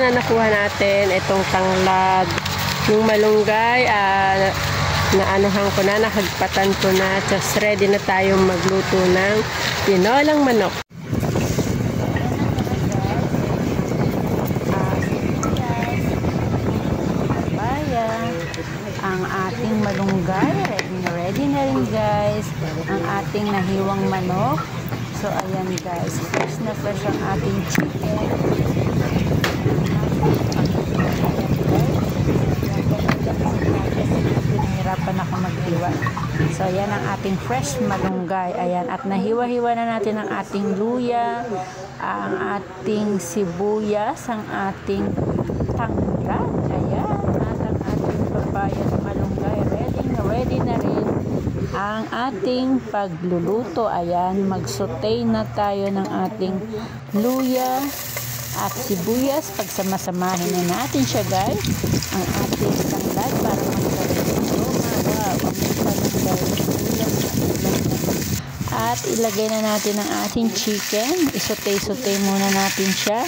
na nakuha natin itong tanglad. Yung malunggay, naanuhan ko na, nakagpatan ko na. Just ready na tayong magluto ng tinolang manok. Ang ating malunggay, ready na rin guys. Ang ating nahiwang manok. So ayan guys, fresh na fresh ang ating chicken. Pinahirapan ako maghiwa. So ayan ang ating fresh malunggay. Ayan, at nahiwa-hiwa na natin ang ating luya, ang ating sibuyas, ang ating tanglad. Ayan, at ang ating papaya at malunggay. Ready na rin ang ating pagluluto. Ayan, mag-saute na tayo ng ating luya at sibuyas. Pagsamasamahin na natin siya guys, ang ating tanglad para magkaroon ng aroma. Wow, ang palunggay, at ilagay na natin ang ating chicken. Isote-sote muna natin siya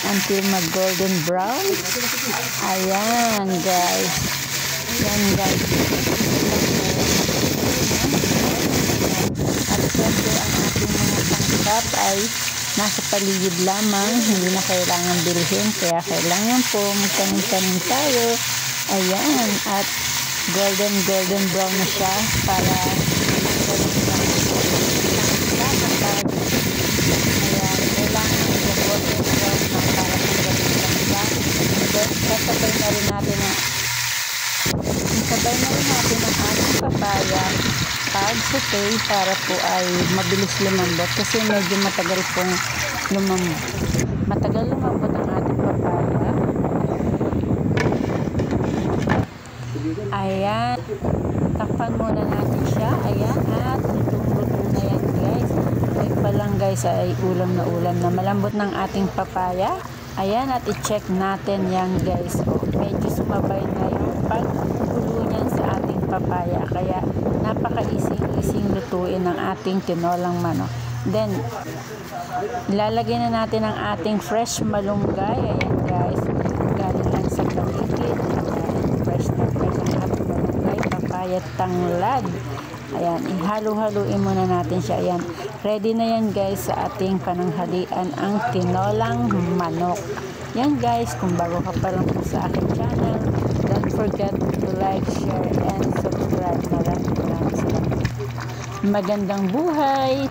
until mag golden brown. Ayan guys, yan guys. At syempre ang ating mga sangkap ay nasa paligid lamang, hindi na kailangan bilhin, kaya kailangan po magtanim-tanim tayo. Ayan, at golden brown na siya para kasabay na rin natin ang ating papaya pag-saute para po ay mabilis lumambot kasi medyo matagal lumambot ang ating papaya. Ayan, takpan muna natin siya. Ayan, at lutong-luto na yan guys. Ay pa lang guys, ay ulam na malambot ng ating papaya. Ayan, at i-check natin yan guys. O, medyo sumabay na yung pagkulo niyan sa ating papaya. Kaya napaka-ising lutuin ng ating tinolang manok. Then, ilalagay na natin ang ating fresh malunggay. Ayan guys, galing lang sa paligid. Fresh na fresh ang ating malunggay, papaya, tanglad. Ayan, ihalo-haluin muna natin siya. Ayan, ready na yan guys sa ating pananghalian, ang tinolang manok. Yan guys, kung bago ka pa lang po sa aking channel, don't forget to like, share, and subscribe. Maraming salamat. Magandang buhay!